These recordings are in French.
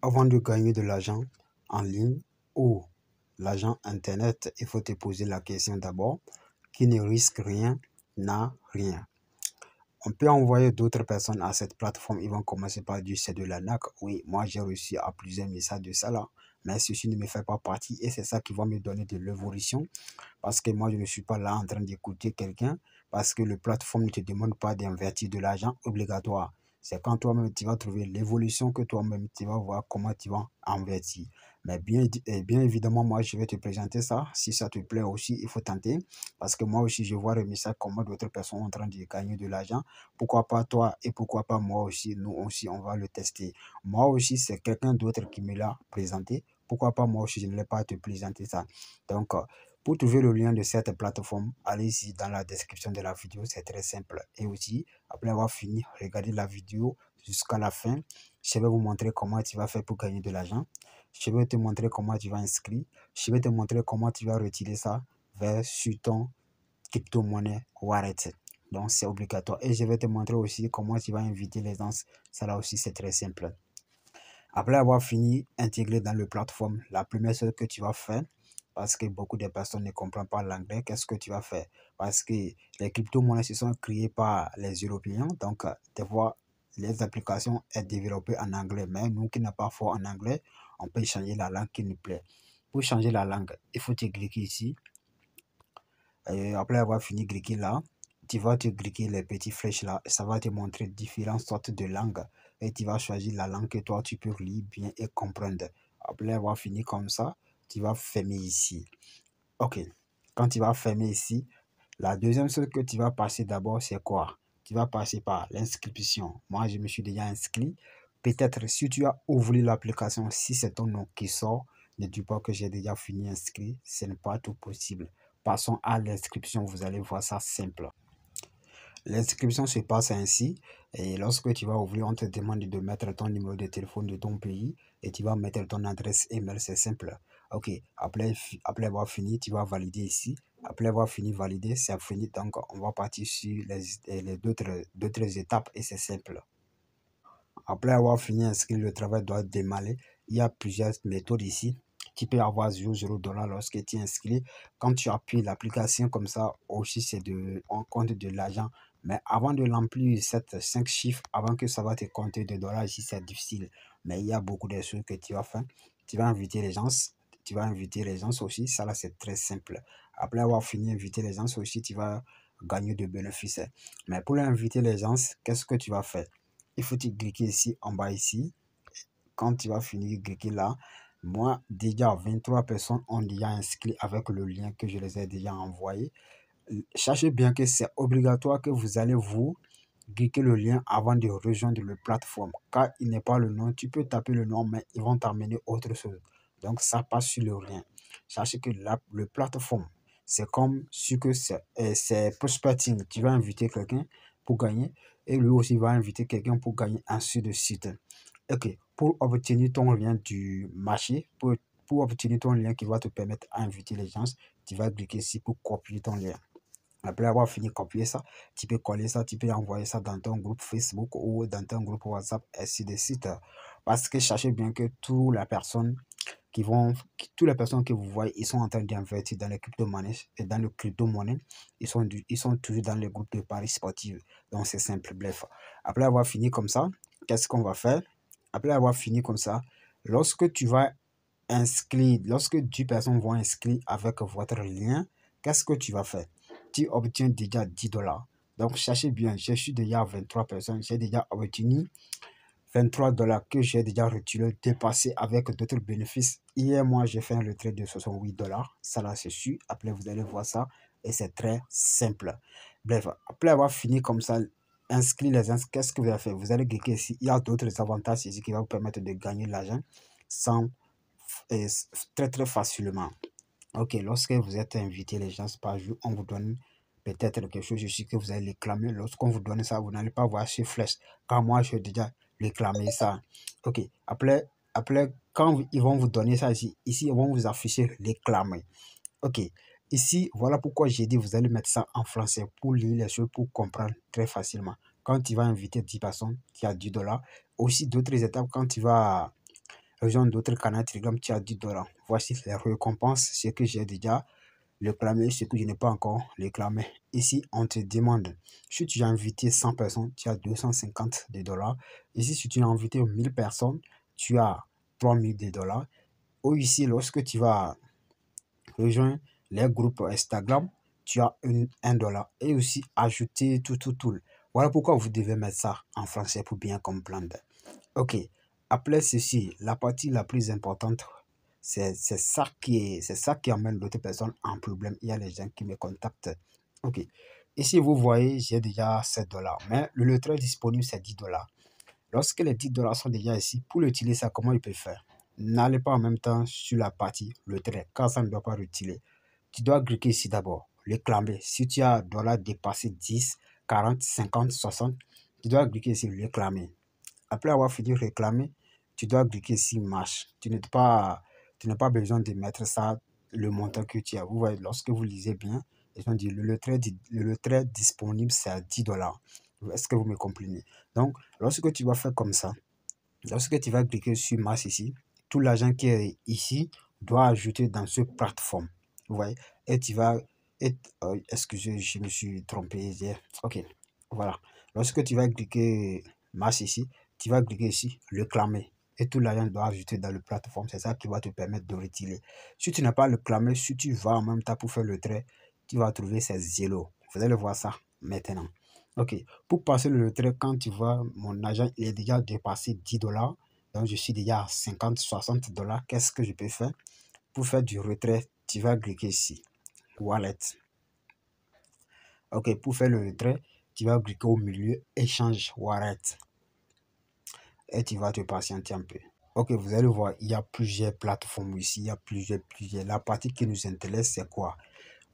Avant de gagner de l'argent en ligne ou l'argent internet, il faut te poser la question d'abord, qui ne risque rien n'a rien. On peut envoyer d'autres personnes à cette plateforme. Ils vont commencer par dire c'est de l'arnaque. Oui, moi j'ai reçu à plusieurs messages de ça là. Mais ceci ne me fait pas partie et c'est ça qui va me donner de l'évolution. Parce que moi je ne suis pas là en train d'écouter quelqu'un. Parce que le plateforme ne te demande pas d'investir de l'argent obligatoire. C'est quand toi-même tu vas trouver l'évolution que toi-même tu vas voir comment tu vas investir. Mais bien évidemment, moi je vais te présenter ça. Si ça te plaît aussi, il faut tenter. Parce que moi aussi je vois le message comment d'autres personnes sont en train de gagner de l'argent. Pourquoi pas toi et pourquoi pas moi aussi, nous aussi, on va le tester. Moi aussi, c'est quelqu'un d'autre qui me l'a présenté. Pourquoi pas moi aussi, je ne l'ai pas te présenter ça. Donc, pour trouver le lien de cette plateforme, allez-y dans la description de la vidéo, c'est très simple. Et aussi, après avoir fini, regardez la vidéo jusqu'à la fin. Je vais vous montrer comment tu vas faire pour gagner de l'argent. Je vais te montrer comment tu vas inscrire. Je vais te montrer comment tu vas retirer ça vers sur ton crypto-monnaie wallet. Donc, c'est obligatoire. Et je vais te montrer aussi comment tu vas inviter les gens. Ça là aussi, c'est très simple. Après avoir fini, intégré dans le plateforme, la première chose que tu vas faire, parce que beaucoup de personnes ne comprennent pas l'anglais, qu'est-ce que tu vas faire? Parce que les crypto-monnaies se sont créées par les Européens. Donc, des fois, les applications sont développées en anglais. Mais nous qui n'avons pas fort en anglais, on peut changer la langue qui nous plaît. Pour changer la langue, il faut te cliquer ici. Et après avoir fini de cliquer là, tu vas te cliquer les petites flèches là. Ça va te montrer différentes sortes de langues. Et tu vas choisir la langue que toi tu peux lire bien et comprendre. Après avoir fini comme ça, tu vas fermer ici. Ok. Quand tu vas fermer ici, la deuxième chose que tu vas passer d'abord, c'est quoi? Tu vas passer par l'inscription. Moi, je me suis déjà inscrit. Peut-être si tu as ouvert l'application, si c'est ton nom qui sort, ne dis pas que j'ai déjà fini inscrit. Ce n'est pas tout possible. Passons à l'inscription. Vous allez voir ça simple. L'inscription se passe ainsi. Et lorsque tu vas ouvrir, on te demande de mettre ton numéro de téléphone de ton pays et tu vas mettre ton adresse email. C'est simple. Ok. Après avoir fini, tu vas valider ici. Après avoir fini valider, c'est fini. Donc, on va partir sur les d'autres étapes et c'est simple. Après avoir fini inscrit, le travail doit démarrer. Il y a plusieurs méthodes ici. Tu peux avoir 0,0 $ lorsque tu es inscrit. Quand tu appuies l'application comme ça, aussi c'est on compte de l'argent. Mais avant de remplir cette 5 chiffres, avant que ça va te compter de dollars, ici c'est difficile. Mais il y a beaucoup de choses que tu vas faire. Tu vas inviter les gens. Tu vas inviter les gens aussi. Ça là, c'est très simple. Après avoir fini d'inviter les gens aussi, tu vas gagner de bénéfices. Mais pour inviter les gens, qu'est-ce que tu vas faire? Il faut te cliquer ici, en bas ici. Quand tu vas finir de cliquer là, moi, déjà 23 personnes ont déjà inscrit avec le lien que je les ai déjà envoyé. Sachez bien que c'est obligatoire que vous allez vous cliquer le lien avant de rejoindre la plateforme. Car il n'est pas le nom, tu peux taper le nom, mais ils vont t'amener autre chose. Donc, ça passe sur le lien. Sachez que le plateforme, c'est comme ce que c'est prospecting. Tu vas inviter quelqu'un pour gagner et lui aussi va inviter quelqu'un pour gagner ainsi de suite. Ok, pour obtenir ton lien du marché, pour obtenir ton lien qui va te permettre d'inviter les gens, tu vas cliquer ici pour copier ton lien. Après avoir fini de copier ça, tu peux coller ça, tu peux envoyer ça dans ton groupe Facebook ou dans ton groupe WhatsApp, ainsi de suite. Parce que sachez bien que toutes les personnes toutes les personnes que vous voyez, ils sont en train d'investir dans les crypto-monnaies et dans le crypto-monnaie, ils sont toujours dans les groupes de paris sportifs. Donc c'est simple, bref. Après avoir fini comme ça, qu'est-ce qu'on va faire? Après avoir fini comme ça, lorsque tu vas inscrire, lorsque 10 personnes vont inscrire avec votre lien, qu'est-ce que tu vas faire? Tu obtiens déjà 10 $. Donc, sachez bien, je suis déjà à 23 personnes, j'ai déjà obtenu 23 $ que j'ai déjà retiré, dépassé avec d'autres bénéfices. Hier, moi, j'ai fait un retrait de 68 $. Ça, là, c'est sûr. Après, vous allez voir ça. Et c'est très simple. Bref, après avoir fini comme ça, inscrire les inscrits, qu'est-ce que vous allez faire? Vous allez cliquer ici. Il y a d'autres avantages ici qui vont vous permettre de gagner de l'argent sans très, très facilement. Ok, lorsque vous êtes invité les gens par jour, on vous donne peut-être quelque chose ici que vous allez réclamer. Lorsqu'on vous donne ça, vous n'allez pas voir ces flèches. Car moi, j'ai déjà réclamé ça. Ok, après, quand ils vont vous donner ça ici, ils vont vous afficher réclamer. Ok, ici, voilà pourquoi j'ai dit vous allez mettre ça en français pour lire les choses, pour comprendre très facilement. Quand tu vas inviter 10 personnes, tu as 10 $. Aussi, d'autres étapes, quand tu vas rejoindre d'autres canaux Telegram, tu as 10 $. Voici les récompenses, ce que j'ai déjà réclamé, ce que je n'ai pas encore réclamé. Ici, on te demande, si tu as invité 100 personnes, tu as 250 $. Ici, si tu as invité 1000 personnes, tu as 3000 $. Ou ici, lorsque tu vas rejoindre les groupes Instagram, tu as $1. Et aussi, ajouter tout. Voilà pourquoi vous devez mettre ça en français pour bien comprendre. Ok, après ceci, la partie la plus importante, c'est ça qui amène l'autre personne en problème. Il y a les gens qui me contactent. Ok, ici vous voyez, j'ai déjà 7 $, mais le lettré disponible c'est 10 $. Lorsque les 10 $ sont déjà ici, pour l'utiliser, ça, comment il peut faire? N'allez pas en même temps sur la partie lettré, car ça ne doit pas retirer. Tu dois cliquer ici d'abord, réclamer. Si tu as $ dépassé 10, 40, 50, 60, tu dois cliquer ici, réclamer. Après avoir fini de réclamer, tu dois cliquer ici marche. Tu n'as pas besoin de mettre ça, le montant que tu as. Vous voyez, lorsque vous lisez bien, ils ont dit le lettré disponible, c'est à 10 $. Est-ce que vous me comprenez? Donc, lorsque tu vas faire comme ça, lorsque tu vas cliquer sur marche ici, tout l'argent qui est ici doit ajouter dans ce plateforme. Vous voyez? Et tu vas. Excusez, je me suis trompé. Ok, voilà. Lorsque tu vas cliquer marche ici, tu vas cliquer ici, réclamer. Et tout l'argent doit ajouter dans le plateforme. C'est ça qui va te permettre de retirer. Si tu n'as pas réclamé, si tu vas en même temps pour faire le trait, tu vas trouver ces zéros. Vous allez voir ça maintenant. Ok, pour passer le retrait, quand tu vois mon argent, il est déjà dépassé 10 $. Donc, je suis déjà à 50, 60 $. Qu'est-ce que je peux faire? Pour faire du retrait, tu vas cliquer ici, Wallet. Ok, pour faire le retrait, tu vas cliquer au milieu, Échange Wallet. Et tu vas te patienter un peu. Ok, vous allez voir, il y a plusieurs plateformes ici, il y a plusieurs. La partie qui nous intéresse, c'est quoi?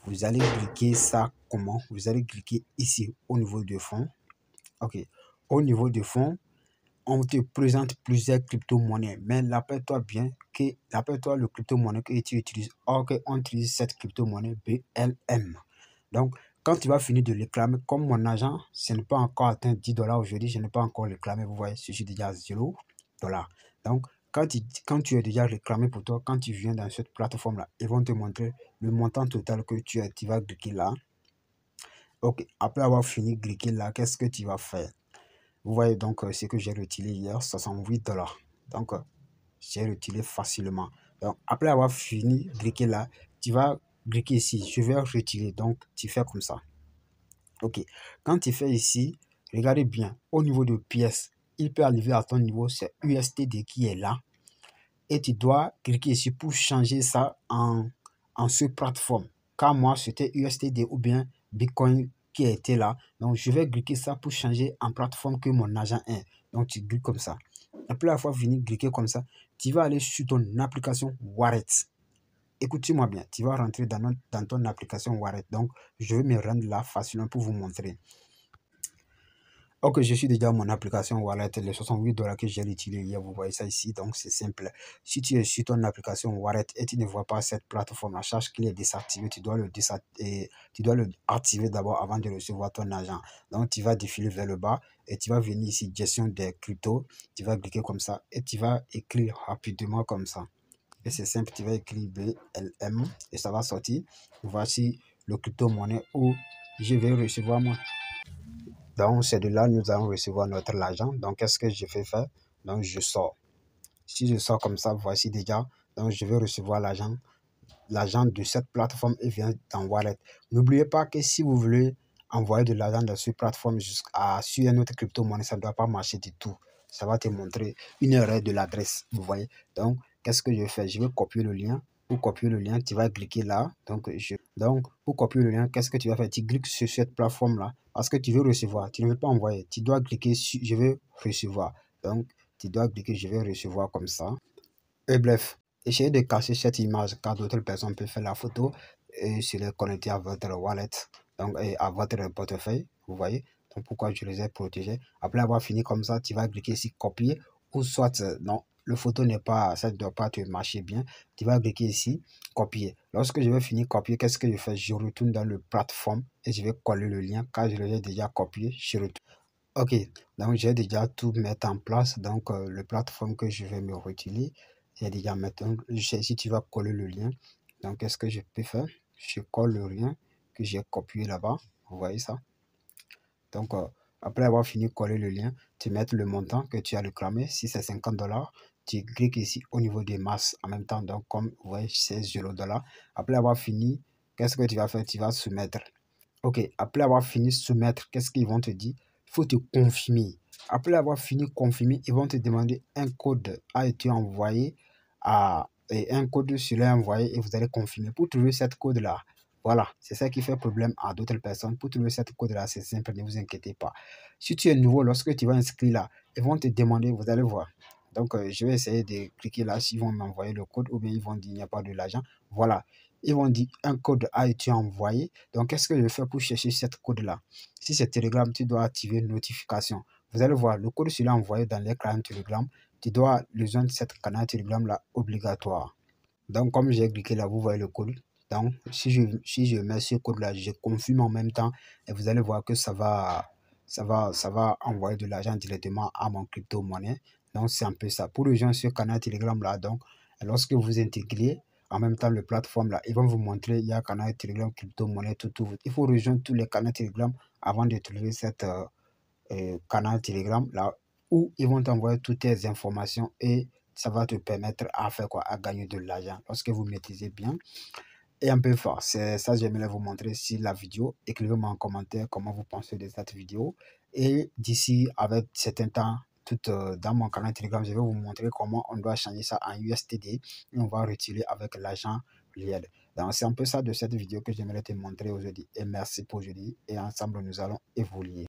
Vous allez cliquer ça comment? Vous allez cliquer ici au niveau de fond. Ok, au niveau de fond, on te présente plusieurs crypto-monnaies, mais rappelle-toi bien que, rappelle-toi le crypto-monnaie que tu utilises, or qu'on utilise cette crypto-monnaie BLM. Donc, quand tu vas finir de réclamer, comme mon argent, ce n'est pas encore atteint 10 $ aujourd'hui, je n'ai pas encore réclamé, vous voyez, je suis déjà à 0 $. Donc, quand tu es déjà réclamé pour toi, quand tu viens dans cette plateforme-là, ils vont te montrer le montant total que tu vas cliquer là. Ok, après avoir fini de cliquer là, qu'est-ce que tu vas faire? Vous voyez donc ce que j'ai retiré hier, 68 $. Donc, j'ai retiré facilement. Donc, après avoir fini de cliquer là, tu vas cliquer ici. Je vais retirer. Donc, tu fais comme ça. Ok. Quand tu fais ici, regardez bien. Au niveau de pièces, il peut arriver à ton niveau, c'est USTD qui est là. Et tu dois cliquer ici pour changer ça en ce plateforme. Car moi, c'était USTD ou bien Bitcoin qui était là. Donc, je vais cliquer ça pour changer en plateforme que mon agent est. Donc, tu cliques comme ça. Après avoir fini de cliquer comme ça, tu vas aller sur ton application Wallet. Écoutez-moi bien, tu vas rentrer dans ton application Wallet. Donc, je vais me rendre là facilement pour vous montrer. Ok, je suis déjà mon application Wallet, les 68 $ que j'ai retiré hier, vous voyez ça ici, donc c'est simple. Si tu es sur ton application Wallet et tu ne vois pas cette plateforme, la charge qu'il est désactivé, tu dois le activer d'abord avant de recevoir ton argent. Donc tu vas défiler vers le bas et tu vas venir ici, gestion des cryptos, tu vas cliquer comme ça et tu vas écrire rapidement comme ça. Et c'est simple, tu vas écrire BLM et ça va sortir. Voici le crypto-monnaie où je vais recevoir moi. Donc, c'est de là que nous allons recevoir notre argent. Donc, qu'est-ce que je vais faire? Donc, je sors. Si je sors comme ça, voici déjà. Donc, je vais recevoir l'argent de cette plateforme et vient dans Wallet. N'oubliez pas que si vous voulez envoyer de l'argent dans cette plateforme sur une autre crypto-monnaie, ça ne doit pas marcher du tout. Ça va te montrer une erreur de l'adresse. Vous voyez? Donc, qu'est-ce que je vais faire? Je vais copier le lien. Pour copier le lien, tu vas cliquer là. Donc, pour copier le lien, qu'est-ce que tu vas faire? Tu cliques sur cette plateforme-là parce que tu veux recevoir. Tu ne veux pas envoyer. Tu dois cliquer sur je veux recevoir. Donc, tu dois cliquer je vais recevoir comme ça. Et bref, essayez de cacher cette image car d'autres personnes peuvent faire la photo et se les connecter à votre wallet, donc et à votre portefeuille. Vous voyez? Donc, pourquoi je les ai protégés? Après avoir fini comme ça, tu vas cliquer ici copier ou soit non. Le photo n'est pas, ça ne doit pas te marcher bien. Tu vas cliquer ici, copier. Lorsque je vais finir copier, qu'est-ce que je fais? Je retourne dans le plateforme et je vais coller le lien car je l'ai déjà copié. Je retourne. Ok, donc j'ai déjà tout mettre en place. Donc le plateforme que je vais me retirer, j'ai déjà maintenant, si tu vas coller le lien, donc qu'est-ce que je peux faire? Je colle le lien que j'ai copié là-bas. Vous voyez ça? Donc après avoir fini de coller le lien, tu mets le montant que tu as réclamé. Si c'est 50 $, tu cliques ici au niveau des masses en même temps. Donc comme vous voyez, c'est 0 $. Après avoir fini, qu'est-ce que tu vas faire? Tu vas soumettre. Ok, après avoir fini de soumettre, qu'est-ce qu'ils vont te dire? Il faut te confirmer. Après avoir fini de confirmer, ils vont te demander un code a été envoyé et un code sera envoyé et vous allez confirmer. Pour trouver cette code-là, voilà, c'est ça qui fait problème à d'autres personnes. Pour trouver cette code-là, c'est simple, ne vous inquiétez pas. Si tu es nouveau, lorsque tu vas inscrire là, ils vont te demander, vous allez voir. Donc, je vais essayer de cliquer là s'ils vont m'envoyer le code ou bien ils vont dire il n'y a pas de l'argent. Voilà, ils vont dire un code a été envoyé. Donc, qu'est-ce que je fais pour chercher cette code-là? Si c'est Telegram, tu dois activer notification. Vous allez voir, le code sera envoyé dans les canaux Telegram. Tu dois rejoindre cette canal Telegram-là obligatoire. Donc, comme j'ai cliqué là, vous voyez le code. Donc, si je mets ce code-là, je confirme en même temps et vous allez voir que ça va envoyer de l'argent directement à mon crypto-monnaie. Donc, c'est un peu ça. Pour rejoindre ce canal Telegram-là, donc, lorsque vous intégrez en même temps le plateforme là, ils vont vous montrer, il y a un canal Telegram, crypto-monnaie, tout. Il faut rejoindre tous les canaux Telegram avant de trouver cette canal Telegram là où ils vont t'envoyer toutes tes informations et ça va te permettre à faire quoi? À gagner de l'argent lorsque vous maîtrisez bien et un peu fort. C'est ça que j'aimerais vous montrer sur la vidéo. Écrivez-moi en commentaire comment vous pensez de cette vidéo. Et d'ici, avec certains temps, tout dans mon canal Telegram, je vais vous montrer comment on doit changer ça en USDT et on va retirer avec l'argent réel. Donc, c'est un peu ça de cette vidéo que j'aimerais te montrer aujourd'hui. Et merci pour aujourd'hui. Et ensemble, nous allons évoluer.